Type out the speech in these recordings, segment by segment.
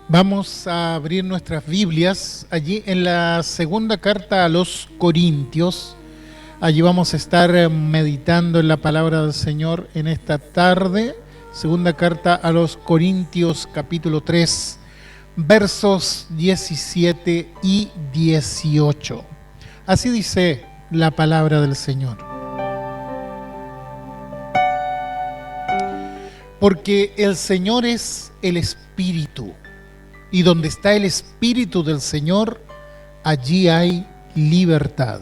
Vamos a abrir nuestras Biblias allí en la segunda carta a los Corintios. Allí vamos a estar meditando en la palabra del Señor en esta tarde. Segunda carta a los Corintios, capítulo 3, versos 17 y 18. Así dice la palabra del Señor. Porque el Señor es el Espíritu, y donde está el Espíritu del Señor, allí hay libertad.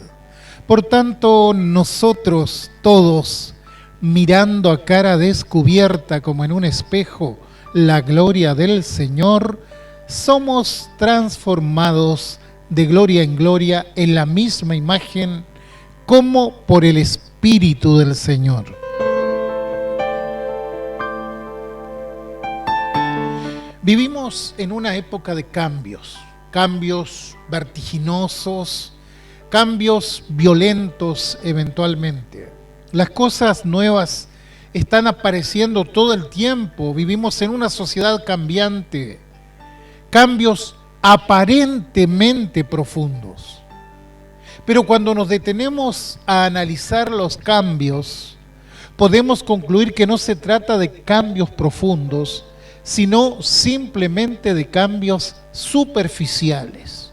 Por tanto, nosotros todos, mirando a cara descubierta como en un espejo la gloria del Señor, somos transformados de gloria en gloria en la misma imagen como por el Espíritu del Señor. Vivimos en una época de cambios vertiginosos, cambios violentos eventualmente. Las cosas nuevas están apareciendo todo el tiempo. Vivimos en una sociedad cambiante, cambios aparentemente profundos. Pero cuando nos detenemos a analizar los cambios, podemos concluir que no se trata de cambios profundos, sino simplemente de cambios superficiales.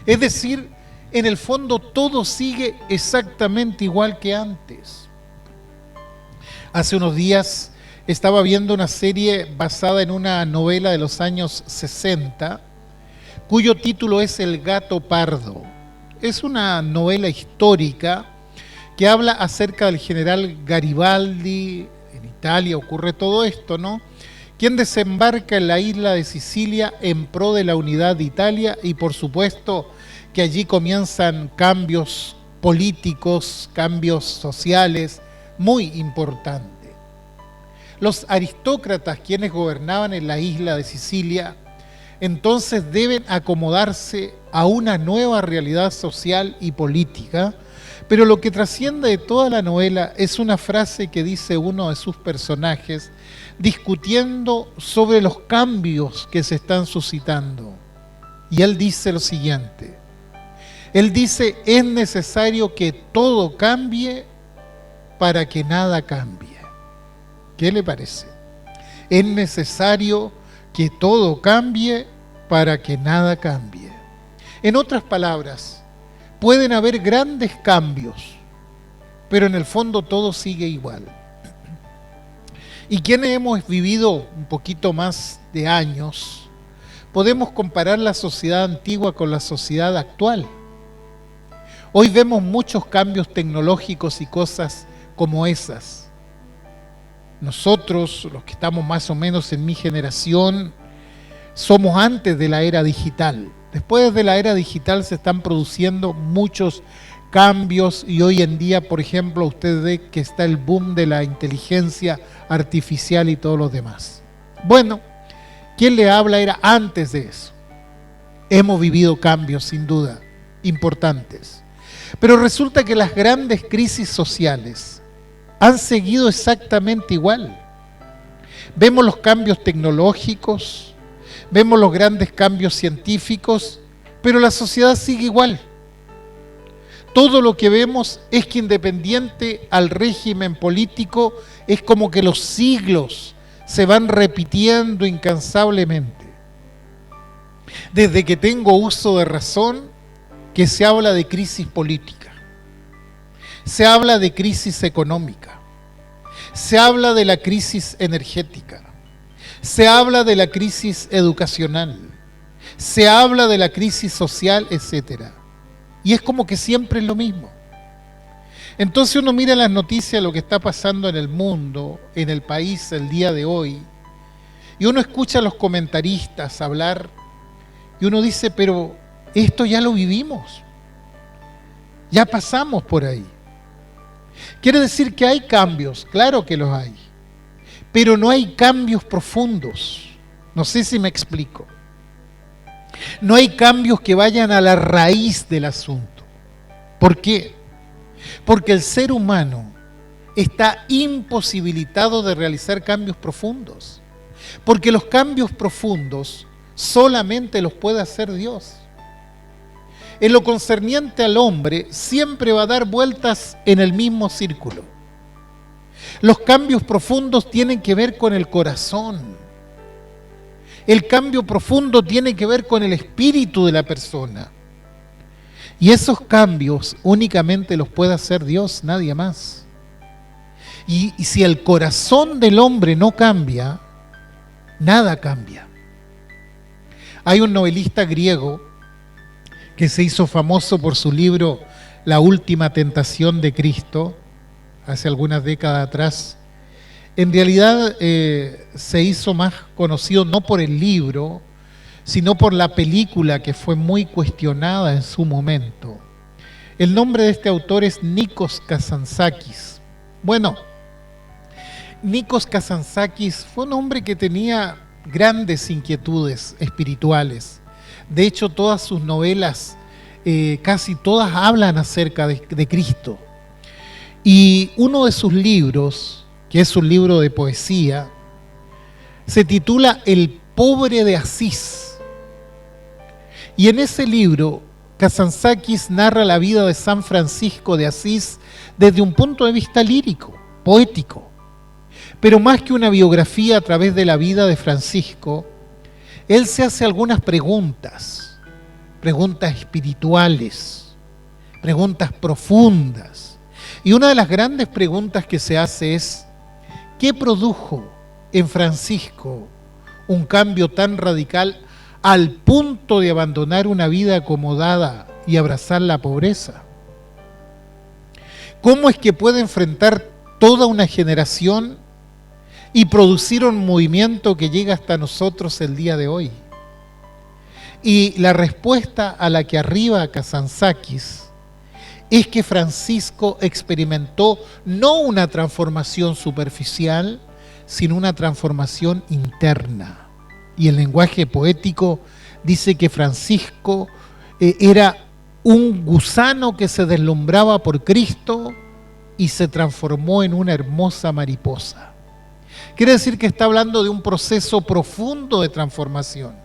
Es decir, en el fondo todo sigue exactamente igual que antes. Hace unos días estaba viendo una serie basada en una novela de los años 60, cuyo título es El gato pardo. Es una novela histórica que habla acerca del general Garibaldi. En Italia ocurre todo esto, ¿no?, quien desembarca en la isla de Sicilia en pro de la unidad de Italia, y por supuesto que allí comienzan cambios políticos, cambios sociales muy importantes. Los aristócratas, quienes gobernaban en la isla de Sicilia, entonces deben acomodarse a una nueva realidad social y política, pero lo que trasciende de toda la novela es una frase que dice uno de sus personajes, discutiendo sobre los cambios que se están suscitando. Y él dice lo siguiente. Él dice: es necesario que todo cambie para que nada cambie. ¿Qué le parece? Es necesario que todo cambie para que nada cambie. En otras palabras, pueden haber grandes cambios, pero en el fondo todo sigue igual. Y quienes hemos vivido un poquito más de años, podemos comparar la sociedad antigua con la sociedad actual. Hoy vemos muchos cambios tecnológicos y cosas como esas. Nosotros, los que estamos más o menos en mi generación, somos antes de la era digital. Después de la era digital se están produciendo muchos cambios, y hoy en día, por ejemplo, usted ve que está el boom de la inteligencia artificial y todos los demás. Bueno, quien le habla era antes de eso. Hemos vivido cambios sin duda importantes, pero resulta que las grandes crisis sociales han seguido exactamente igual. Vemos los cambios tecnológicos, vemos los grandes cambios científicos, pero la sociedad sigue igual. Todo lo que vemos es que, independiente al régimen político, es como que los siglos se van repitiendo incansablemente. Desde que tengo uso de razón, que se habla de crisis política, se habla de crisis económica, se habla de la crisis energética, se habla de la crisis educacional, se habla de la crisis social, etcétera. Y es como que siempre es lo mismo. Entonces uno mira las noticias, lo que está pasando en el mundo, en el país el día de hoy, y uno escucha a los comentaristas hablar, y uno dice: pero esto ya lo vivimos, ya pasamos por ahí. Quiere decir que hay cambios, claro que los hay, pero no hay cambios profundos. No sé si me explico. No hay cambios que vayan a la raíz del asunto. ¿Por qué? Porque el ser humano está imposibilitado de realizar cambios profundos. Porque los cambios profundos solamente los puede hacer Dios. En lo concerniente al hombre, siempre va a dar vueltas en el mismo círculo. Los cambios profundos tienen que ver con el corazón. El cambio profundo tiene que ver con el espíritu de la persona. Y esos cambios únicamente los puede hacer Dios, nadie más. Y si el corazón del hombre no cambia, nada cambia. Hay un novelista griego que se hizo famoso por su libro La última tentación de Cristo, hace algunas décadas atrás. En realidad se hizo más conocido no por el libro, sino por la película que fue muy cuestionada en su momento. El nombre de este autor es Nikos Kazantzakis. Bueno, Nikos Kazantzakis fue un hombre que tenía grandes inquietudes espirituales. De hecho, todas sus novelas, casi todas hablan acerca de Cristo. Y uno de sus libros, que es un libro de poesía, se titula El pobre de Asís. Y en ese libro, Kazantzakis narra la vida de San Francisco de Asís desde un punto de vista lírico, poético. Pero más que una biografía a través de la vida de Francisco, él se hace algunas preguntas espirituales, preguntas profundas. Y una de las grandes preguntas que se hace es, ¿qué produjo en Francisco un cambio tan radical al punto de abandonar una vida acomodada y abrazar la pobreza? ¿Cómo es que puede enfrentar toda una generación y producir un movimiento que llega hasta nosotros el día de hoy? Y la respuesta a la que arriba Kazantzakis es que Francisco experimentó no una transformación superficial, sino una transformación interna. Y el lenguaje poético dice que Francisco era un gusano que se deslumbraba por Cristo y se transformó en una hermosa mariposa. Quiere decir que está hablando de un proceso profundo de transformación,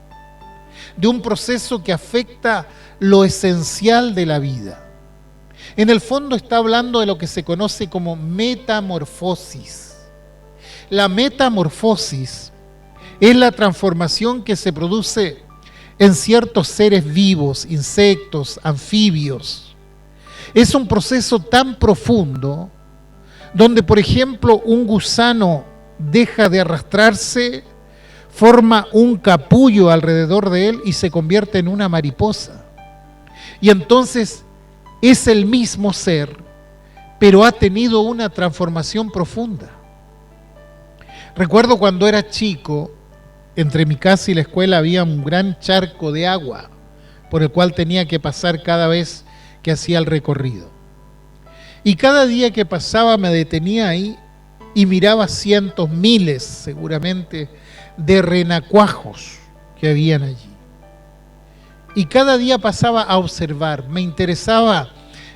de un proceso que afecta lo esencial de la vida. En el fondo está hablando de lo que se conoce como metamorfosis. La metamorfosis es la transformación que se produce en ciertos seres vivos, insectos, anfibios. Es un proceso tan profundo donde, por ejemplo, un gusano deja de arrastrarse, forma un capullo alrededor de él y se convierte en una mariposa. Y entonces es el mismo ser, pero ha tenido una transformación profunda. Recuerdo cuando era chico, entre mi casa y la escuela había un gran charco de agua por el cual tenía que pasar cada vez que hacía el recorrido. Y cada día que pasaba me detenía ahí y miraba cientos, miles seguramente, de renacuajos que habían allí. Y cada día pasaba a observar, me interesaba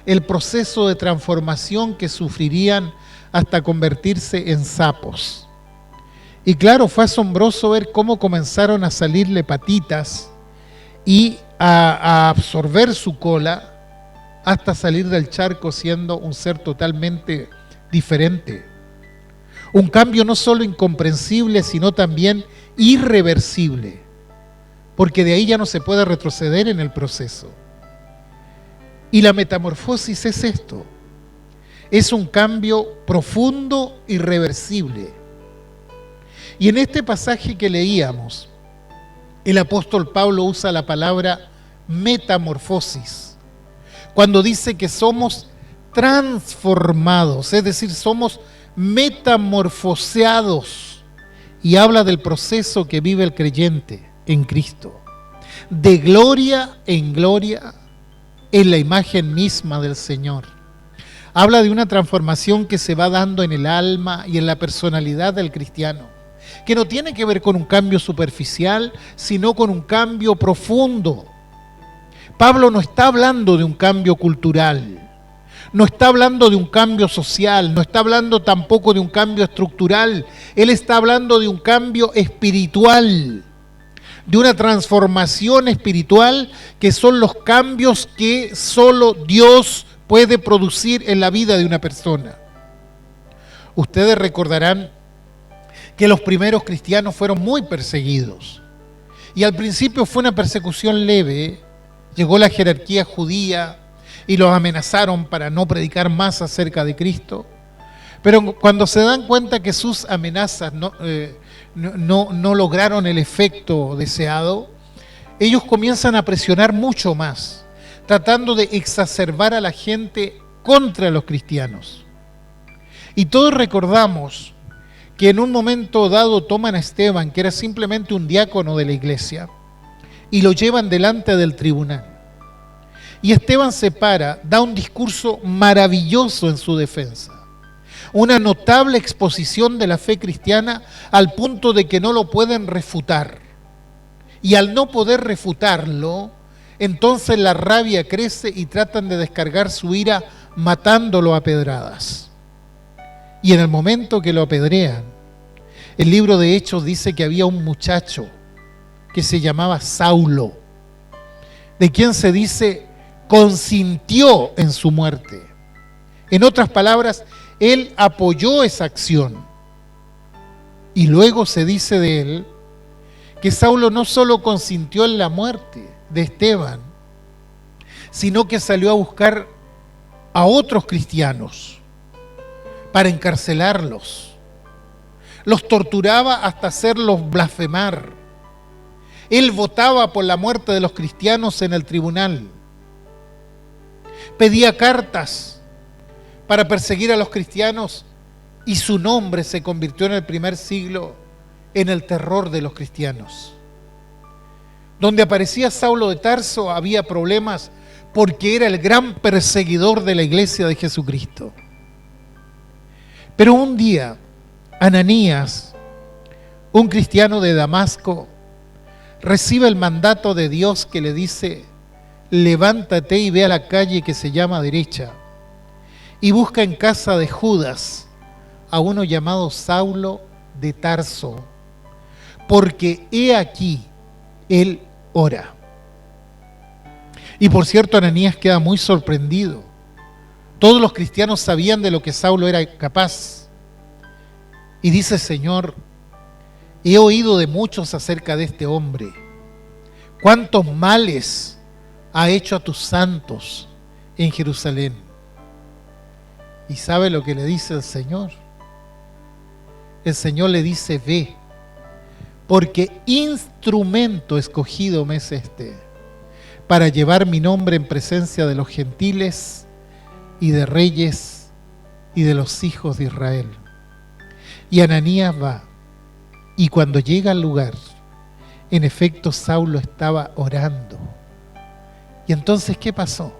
el proceso de transformación que sufrirían hasta convertirse en sapos. Y claro, fue asombroso ver cómo comenzaron a salirle patitas y a absorber su cola hasta salir del charco siendo un ser totalmente diferente. Un cambio no solo incomprensible, sino también irreversible, porque de ahí ya no se puede retroceder en el proceso. Y la metamorfosis es esto, es un cambio profundo, irreversible. Y en este pasaje que leíamos, el apóstol Pablo usa la palabra metamorfosis, cuando dice que somos transformados, es decir, somos metamorfoseados, y habla del proceso que vive el creyente en Cristo, de gloria en gloria, en la imagen misma del Señor. Habla de una transformación que se va dando en el alma y en la personalidad del cristiano, que no tiene que ver con un cambio superficial, sino con un cambio profundo. Pablo no está hablando de un cambio cultural, no está hablando de un cambio social, no está hablando tampoco de un cambio estructural, él está hablando de un cambio espiritual, de una transformación espiritual, que son los cambios que solo Dios puede producir en la vida de una persona. Ustedes recordarán que los primeros cristianos fueron muy perseguidos. Y al principio fue una persecución leve. Llegó la jerarquía judía y los amenazaron para no predicar más acerca de Cristo. Pero cuando se dan cuenta que sus amenazas no lograron el efecto deseado, ellos comienzan a presionar mucho más, tratando de exacerbar a la gente contra los cristianos. Y todos recordamos que en un momento dado toman a Esteban, que era simplemente un diácono de la iglesia, y lo llevan delante del tribunal. Y Esteban se para, da un discurso maravilloso en su defensa, una notable exposición de la fe cristiana al punto de que no lo pueden refutar. Y al no poder refutarlo, entonces la rabia crece y tratan de descargar su ira matándolo a pedradas. Y en el momento que lo apedrean, el libro de Hechos dice que había un muchacho que se llamaba Saulo, de quien se dice consintió en su muerte. En otras palabras, él apoyó esa acción. Y luego se dice de él que Saulo no solo consintió en la muerte de Esteban, sino que salió a buscar a otros cristianos para encarcelarlos. Los torturaba hasta hacerlos blasfemar. Él votaba por la muerte de los cristianos en el tribunal. Pedía cartas para perseguir a los cristianos y su nombre se convirtió en el primer siglo en el terror de los cristianos. Donde aparecía Saulo de Tarso había problemas porque era el gran perseguidor de la iglesia de Jesucristo. Pero un día, Ananías, un cristiano de Damasco, recibe el mandato de Dios que le dice: levántate y ve a la calle que se llama derecha y busca en casa de Judas a uno llamado Saulo de Tarso, porque he aquí, él ora. Y por cierto, Ananías queda muy sorprendido. Todos los cristianos sabían de lo que Saulo era capaz. Y dice: Señor, he oído de muchos acerca de este hombre. ¿Cuántos males ha hecho a tus santos en Jerusalén? ¿Y sabe lo que le dice el Señor? El Señor le dice: ve, porque instrumento escogido me es este, para llevar mi nombre en presencia de los gentiles y de reyes y de los hijos de Israel. Y Ananías va, y cuando llega al lugar, en efecto Saulo estaba orando. Y entonces, ¿qué pasó?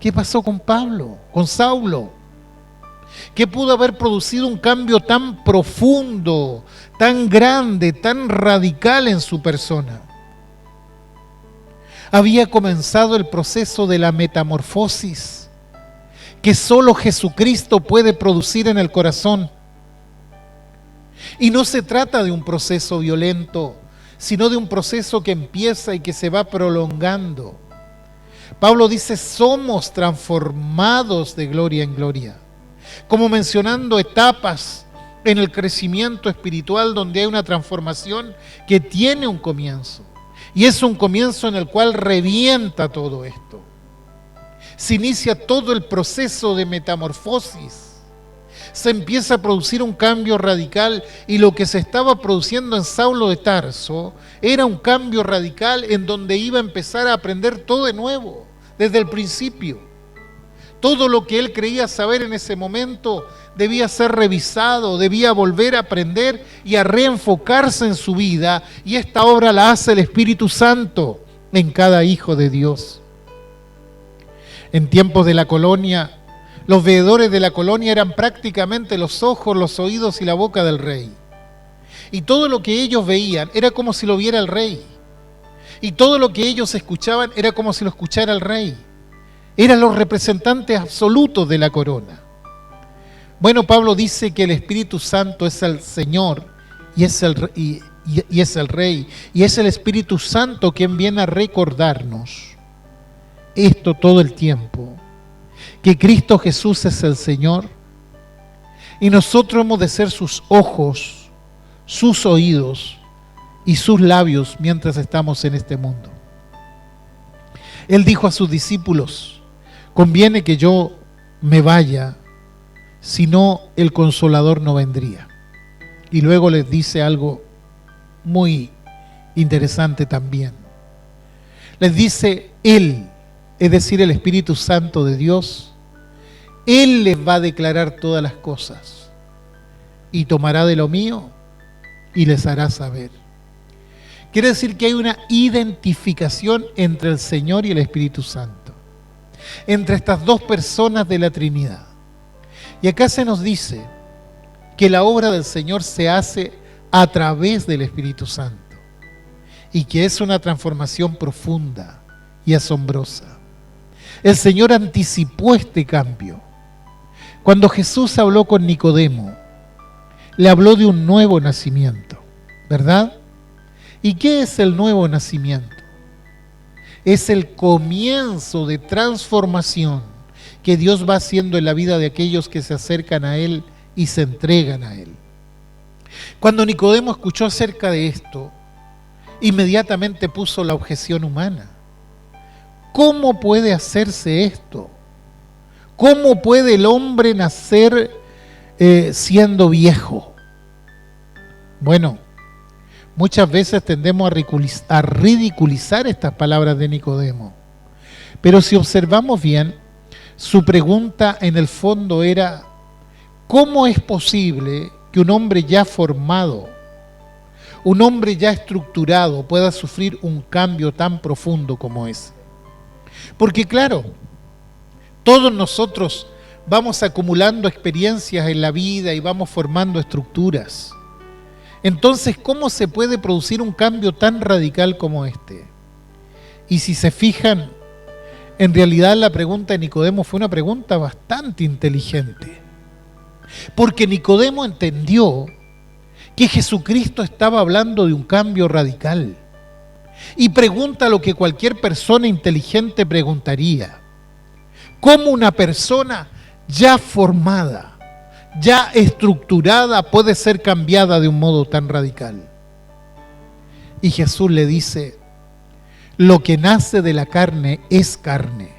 ¿Qué pasó con Pablo, con Saulo? ¿Qué pudo haber producido un cambio tan profundo, tan grande, tan radical en su persona? Había comenzado el proceso de la metamorfosis que solo Jesucristo puede producir en el corazón. Y no se trata de un proceso violento, sino de un proceso que empieza y que se va prolongando. Pablo dice: somos transformados de gloria en gloria, como mencionando etapas en el crecimiento espiritual donde hay una transformación que tiene un comienzo. Y es un comienzo en el cual revienta todo esto. Se inicia todo el proceso de metamorfosis. Se empieza a producir un cambio radical, y lo que se estaba produciendo en Saulo de Tarso era un cambio radical en donde iba a empezar a aprender todo de nuevo, desde el principio. Todo lo que él creía saber en ese momento debía ser revisado, debía volver a aprender y a reenfocarse en su vida, y esta obra la hace el Espíritu Santo en cada hijo de Dios. En tiempos de la colonia, los veedores de la colonia eran prácticamente los ojos, los oídos y la boca del rey. Y todo lo que ellos veían era como si lo viera el rey. Y todo lo que ellos escuchaban era como si lo escuchara el rey. Eran los representantes absolutos de la corona. Bueno, Pablo dice que el Espíritu Santo es el Señor y y es el Rey, y es el Espíritu Santo quien viene a recordarnos esto todo el tiempo, que Cristo Jesús es el Señor, y nosotros hemos de ser sus ojos, sus oídos y sus labios mientras estamos en este mundo. Él dijo a sus discípulos: conviene que yo me vaya, si no el Consolador no vendría. Y luego les dice algo muy interesante también. Les dice: Él, es decir, el Espíritu Santo de Dios, Él les va a declarar todas las cosas y tomará de lo mío y les hará saber. Quiere decir que hay una identificación entre el Señor y el Espíritu Santo, entre estas dos personas de la Trinidad. Y acá se nos dice que la obra del Señor se hace a través del Espíritu Santo y que es una transformación profunda y asombrosa. El Señor anticipó este cambio. Cuando Jesús habló con Nicodemo, le habló de un nuevo nacimiento, ¿verdad? ¿Y qué es el nuevo nacimiento? Es el comienzo de transformación que Dios va haciendo en la vida de aquellos que se acercan a Él y se entregan a Él. Cuando Nicodemo escuchó acerca de esto, inmediatamente puso la objeción humana. ¿Cómo puede hacerse esto? ¿Cómo puede el hombre nacer siendo viejo? Bueno, muchas veces tendemos a ridiculizar estas palabras de Nicodemo. Pero si observamos bien, su pregunta en el fondo era: ¿cómo es posible que un hombre ya formado, un hombre ya estructurado, pueda sufrir un cambio tan profundo como ese? Porque claro, todos nosotros vamos acumulando experiencias en la vida y vamos formando estructuras. Entonces, ¿cómo se puede producir un cambio tan radical como este? Y si se fijan, en realidad la pregunta de Nicodemo fue una pregunta bastante inteligente. Porque Nicodemo entendió que Jesucristo estaba hablando de un cambio radical. Y pregunta lo que cualquier persona inteligente preguntaría: ¿cómo una persona ya formada, ya estructurada, puede ser cambiada de un modo tan radical? Y Jesús le dice: lo que nace de la carne es carne,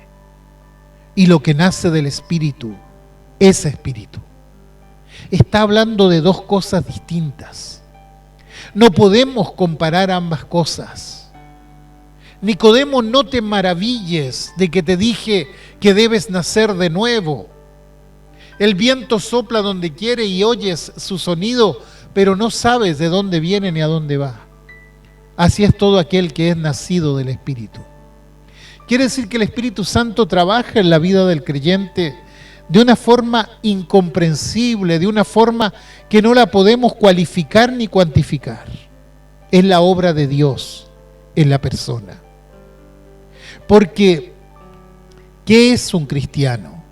y lo que nace del Espíritu es espíritu. Está hablando de dos cosas distintas. No podemos comparar ambas cosas. Nicodemo, no te maravilles de que te dije que debes nacer de nuevo. El viento sopla donde quiere y oyes su sonido, pero no sabes de dónde viene ni a dónde va. Así es todo aquel que es nacido del Espíritu. Quiere decir que el Espíritu Santo trabaja en la vida del creyente de una forma incomprensible, de una forma que no la podemos cualificar ni cuantificar. Es la obra de Dios en la persona. Porque, ¿qué es un cristiano?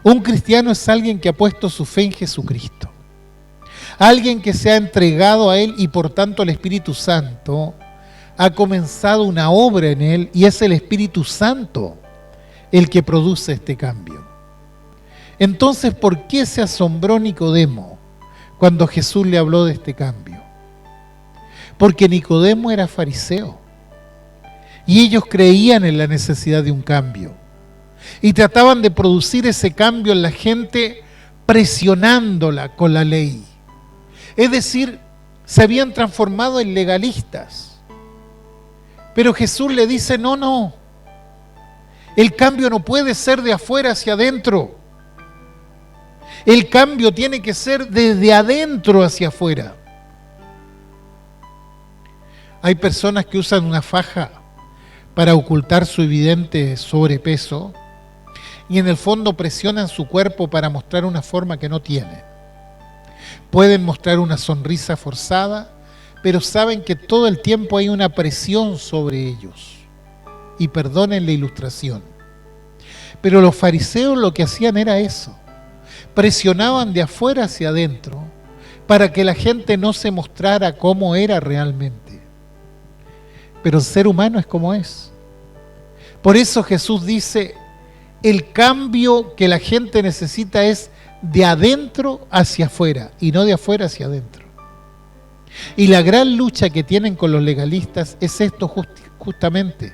Un cristiano es alguien que ha puesto su fe en Jesucristo. Alguien que se ha entregado a Él y por tanto el Espíritu Santo ha comenzado una obra en él y es el Espíritu Santo el que produce este cambio. Entonces, ¿por qué se asombró Nicodemo cuando Jesús le habló de este cambio? Porque Nicodemo era fariseo y ellos creían en la necesidad de un cambio y trataban de producir ese cambio en la gente presionándola con la ley. Es decir, se habían transformado en legalistas. Pero Jesús le dice: no, el cambio no puede ser de afuera hacia adentro. El cambio tiene que ser desde adentro hacia afuera. Hay personas que usan una faja para ocultar su evidente sobrepeso y en el fondo presionan su cuerpo para mostrar una forma que no tiene. Pueden mostrar una sonrisa forzada, pero saben que todo el tiempo hay una presión sobre ellos. Y perdonen la ilustración. Pero los fariseos lo que hacían era eso. Presionaban de afuera hacia adentro para que la gente no se mostrara cómo era realmente. Pero el ser humano es como es. Por eso Jesús dice, el cambio que la gente necesita es de adentro hacia afuera y no de afuera hacia adentro. Y la gran lucha que tienen con los legalistas es esto justamente.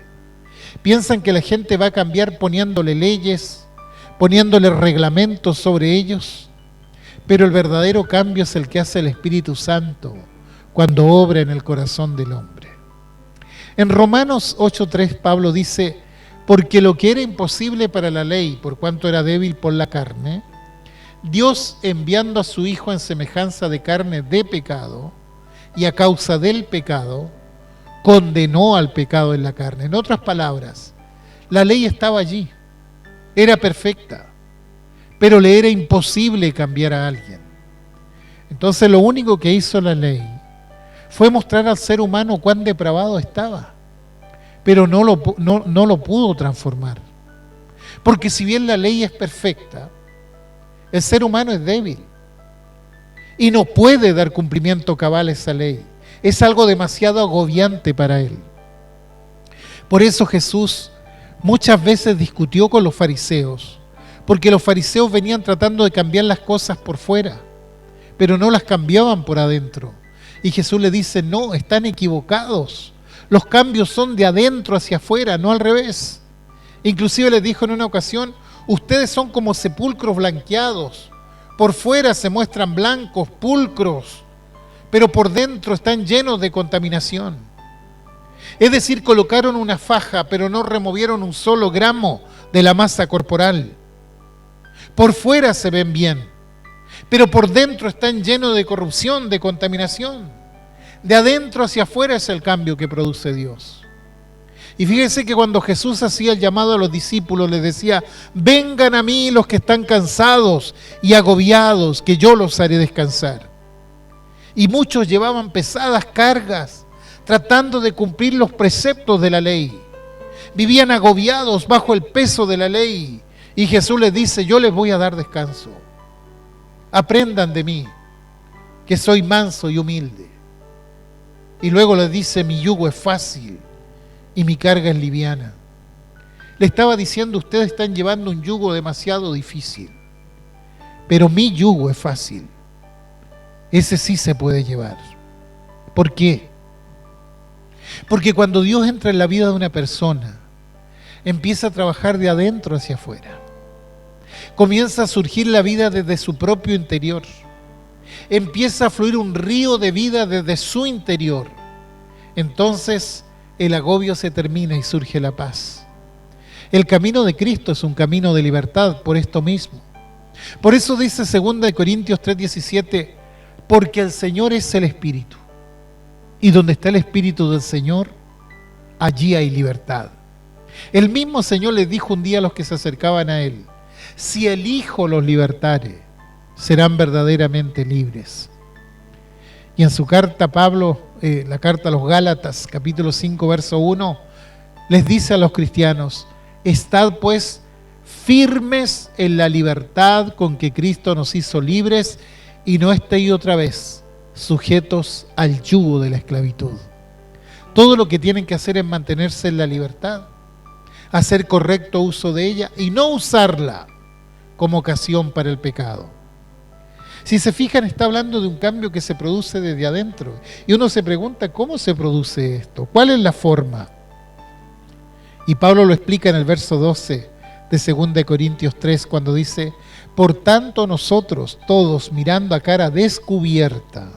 Piensan que la gente va a cambiar poniéndole leyes, poniéndole reglamentos sobre ellos, pero el verdadero cambio es el que hace el Espíritu Santo cuando obra en el corazón del hombre. En Romanos 8:3 Pablo dice, porque lo que era imposible para la ley, por cuanto era débil por la carne, Dios enviando a su Hijo en semejanza de carne de pecado, y a causa del pecado, condenó al pecado en la carne. En otras palabras, la ley estaba allí, era perfecta, pero le era imposible cambiar a alguien. Entonces lo único que hizo la ley fue mostrar al ser humano cuán depravado estaba, pero no lo pudo transformar. Porque si bien la ley es perfecta, el ser humano es débil y no puede dar cumplimiento cabal a esa ley. Es algo demasiado agobiante para él. Por eso Jesús muchas veces discutió con los fariseos, porque los fariseos venían tratando de cambiar las cosas por fuera, pero no las cambiaban por adentro. Y Jesús le dice, no, están equivocados. Los cambios son de adentro hacia afuera, no al revés. Inclusive les dijo en una ocasión, ustedes son como sepulcros blanqueados. Por fuera se muestran blancos, pulcros, pero por dentro están llenos de contaminación. Es decir, colocaron una faja, pero no removieron un solo gramo de la masa corporal. Por fuera se ven bien, pero por dentro están llenos de corrupción, de contaminación. De adentro hacia afuera es el cambio que produce Dios. Y fíjense que cuando Jesús hacía el llamado a los discípulos, les decía, vengan a mí los que están cansados y agobiados, que yo los haré descansar. Y muchos llevaban pesadas cargas, tratando de cumplir los preceptos de la ley. Vivían agobiados bajo el peso de la ley. Y Jesús les dice, yo les voy a dar descanso. Aprendan de mí, que soy manso y humilde. Y luego les dice, mi yugo es fácil y mi carga es liviana. Le estaba diciendo, ustedes están llevando un yugo demasiado difícil, pero mi yugo es fácil. Ese sí se puede llevar. ¿Por qué? Porque cuando Dios entra en la vida de una persona, empieza a trabajar de adentro hacia afuera. Comienza a surgir la vida desde su propio interior. Empieza a fluir un río de vida desde su interior. Entonces el agobio se termina y surge la paz. El camino de Cristo es un camino de libertad por esto mismo. Por eso dice 2 Corintios 3:17, porque el Señor es el Espíritu. Y donde está el Espíritu del Señor, allí hay libertad. El mismo Señor les dijo un día a los que se acercaban a Él, si el Hijo los libertare, serán verdaderamente libres. Y en su carta Pablo, la carta a los Gálatas, capítulo 5, verso 1, les dice a los cristianos, estad pues firmes en la libertad con que Cristo nos hizo libres y no estéis otra vez sujetos al yugo de la esclavitud. Todo lo que tienen que hacer es mantenerse en la libertad, hacer correcto uso de ella y no usarla como ocasión para el pecado. Si se fijan, está hablando de un cambio que se produce desde adentro. Y uno se pregunta, ¿cómo se produce esto? ¿Cuál es la forma? Y Pablo lo explica en el verso 12 de 2 Corintios 3, cuando dice, por tanto nosotros todos mirando a cara descubierta,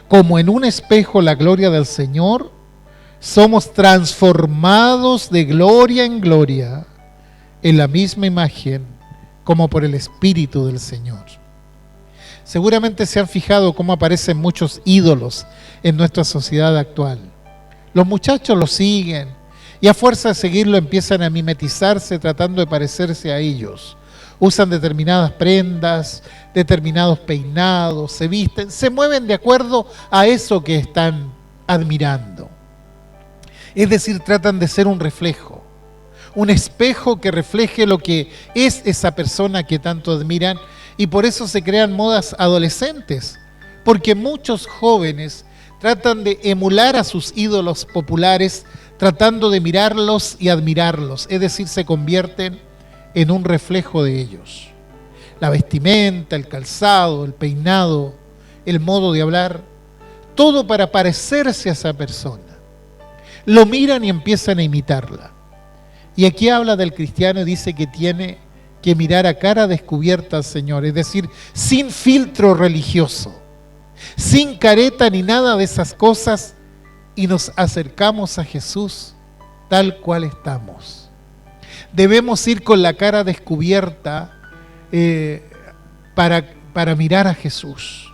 como en un espejo la gloria del Señor, somos transformados de gloria en gloria en la misma imagen como por el Espíritu del Señor. Seguramente se han fijado cómo aparecen muchos ídolos en nuestra sociedad actual. Los muchachos lo siguen y a fuerza de seguirlo empiezan a mimetizarse tratando de parecerse a ellos. Usan determinadas prendas, determinados peinados, se visten, se mueven de acuerdo a eso que están admirando. Es decir, tratan de ser un reflejo, un espejo que refleje lo que es esa persona que tanto admiran. Y por eso se crean modas adolescentes, porque muchos jóvenes tratan de emular a sus ídolos populares, tratando de mirarlos y admirarlos, es decir, se convierten en un reflejo de ellos. La vestimenta, el calzado, el peinado, el modo de hablar, todo para parecerse a esa persona. Lo miran y empiezan a imitarla. Y aquí habla del cristiano y dice que tiene que mirar a cara descubierta al Señor, es decir, sin filtro religioso, sin careta ni nada de esas cosas, y nos acercamos a Jesús tal cual estamos. Debemos ir con la cara descubierta para mirar a Jesús,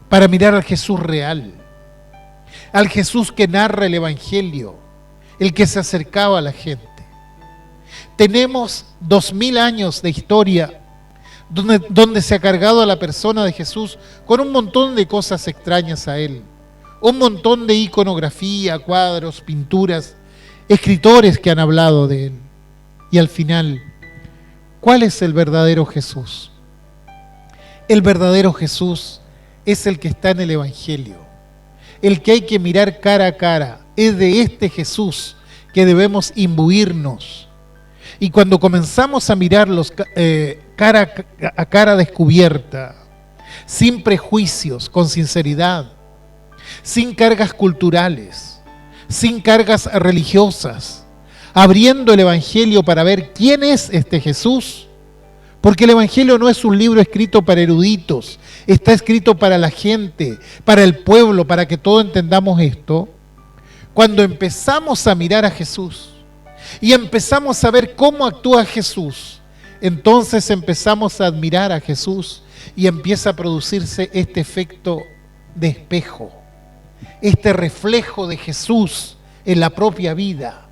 para mirar al Jesús real, al Jesús que narra el Evangelio, el que se acercaba a la gente. Tenemos 2000 años de historia donde se ha cargado a la persona de Jesús con un montón de cosas extrañas a Él, un montón de iconografía, cuadros, pinturas, escritores que han hablado de Él. Y al final, ¿cuál es el verdadero Jesús? El verdadero Jesús es el que está en el Evangelio, el que hay que mirar cara a cara. Es de este Jesús que debemos imbuirnos. Y cuando comenzamos a mirarlos cara a cara descubierta, sin prejuicios, con sinceridad, sin cargas culturales, sin cargas religiosas, abriendo el Evangelio para ver quién es este Jesús, porque el Evangelio no es un libro escrito para eruditos, está escrito para la gente, para el pueblo, para que todos entendamos esto. Cuando empezamos a mirar a Jesús y empezamos a ver cómo actúa Jesús, entonces empezamos a admirar a Jesús y empieza a producirse este efecto de espejo, este reflejo de Jesús en la propia vida.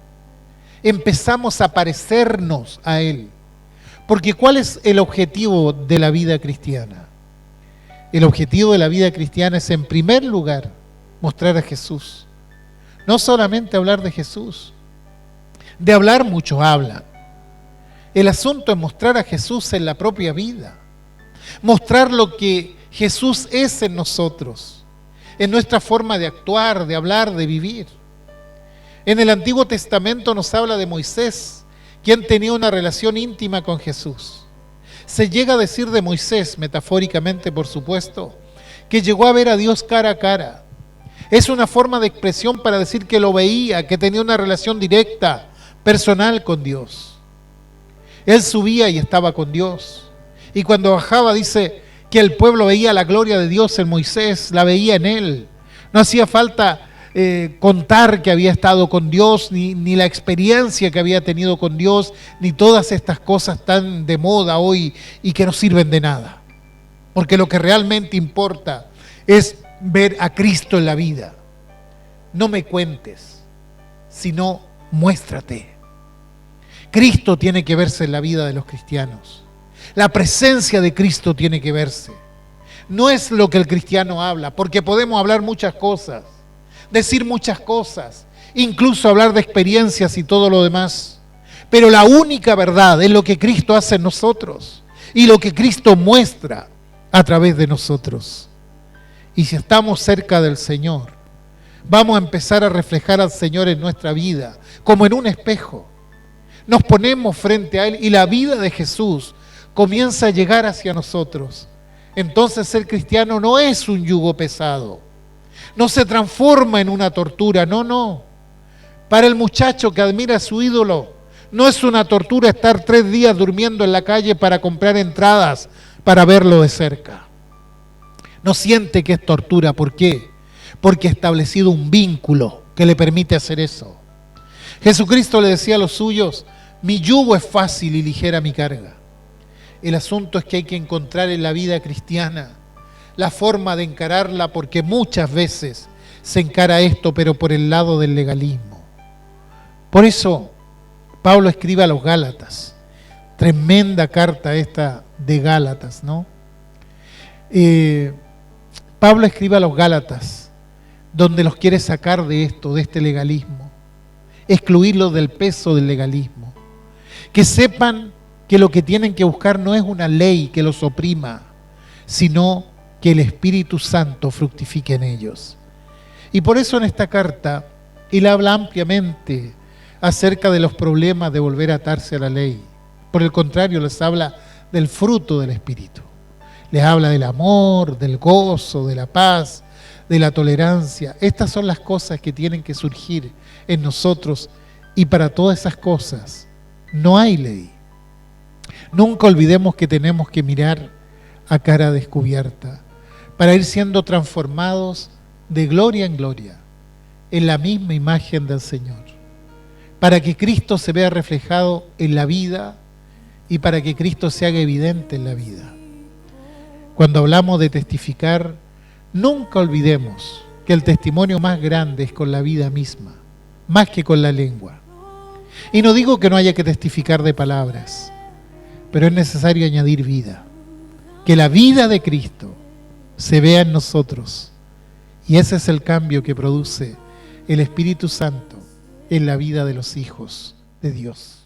Empezamos a parecernos a Él. Porque ¿cuál es el objetivo de la vida cristiana? El objetivo de la vida cristiana es, en primer lugar, mostrar a Jesús. No solamente hablar de Jesús. De hablar muchos hablan. El asunto es mostrar a Jesús en la propia vida. Mostrar lo que Jesús es en nosotros, en nuestra forma de actuar, de hablar, de vivir. En el Antiguo Testamento nos habla de Moisés, quien tenía una relación íntima con Jesús. Se llega a decir de Moisés, metafóricamente por supuesto, que llegó a ver a Dios cara a cara. Es una forma de expresión para decir que lo veía, que tenía una relación directa, personal con Dios. Él subía y estaba con Dios. Y cuando bajaba dice que el pueblo veía la gloria de Dios en Moisés, la veía en él. No hacía falta contar que había estado con Dios, ni la experiencia que había tenido con Dios, ni todas estas cosas tan de moda hoy y que no sirven de nada. Porque lo que realmente importa es ver a Cristo en la vida. No me cuentes, sino muéstrate. Cristo tiene que verse en la vida de los cristianos. La presencia de Cristo tiene que verse. No es lo que el cristiano habla, porque podemos hablar muchas cosas, decir muchas cosas, incluso hablar de experiencias y todo lo demás. Pero la única verdad es lo que Cristo hace en nosotros y lo que Cristo muestra a través de nosotros. Y si estamos cerca del Señor, vamos a empezar a reflejar al Señor en nuestra vida, como en un espejo. Nos ponemos frente a Él y la vida de Jesús comienza a llegar hacia nosotros. Entonces ser cristiano no es un yugo pesado. No se transforma en una tortura, no. Para el muchacho que admira a su ídolo, no es una tortura estar 3 días durmiendo en la calle para comprar entradas para verlo de cerca. No siente que es tortura. ¿Por qué? Porque ha establecido un vínculo que le permite hacer eso. Jesucristo le decía a los suyos: mi yugo es fácil y ligera mi carga. El asunto es que hay que encontrar en la vida cristiana la forma de encararla, porque muchas veces se encara esto, pero por el lado del legalismo. Por eso Pablo escribe a los Gálatas, tremenda carta esta de Gálatas, ¿no? Pablo escribe a los Gálatas, donde los quiere sacar de esto, de este legalismo, excluirlos del peso del legalismo, que sepan que lo que tienen que buscar no es una ley que los oprima, sino que el Espíritu Santo fructifique en ellos. Y por eso en esta carta él habla ampliamente acerca de los problemas de volver a atarse a la ley. Por el contrario, les habla del fruto del Espíritu. Les habla del amor, del gozo, de la paz, de la tolerancia. Estas son las cosas que tienen que surgir en nosotros, y para todas esas cosas no hay ley. Nunca olvidemos que tenemos que mirar a cara descubierta para ir siendo transformados de gloria en gloria en la misma imagen del Señor, para que Cristo se vea reflejado en la vida y para que Cristo se haga evidente en la vida. Cuando hablamos de testificar, nunca olvidemos que el testimonio más grande es con la vida misma, más que con la lengua. Y no digo que no haya que testificar de palabras, pero es necesario añadir vida, que la vida de Cristo se vea en nosotros. Y ese es el cambio que produce el Espíritu Santo en la vida de los hijos de Dios.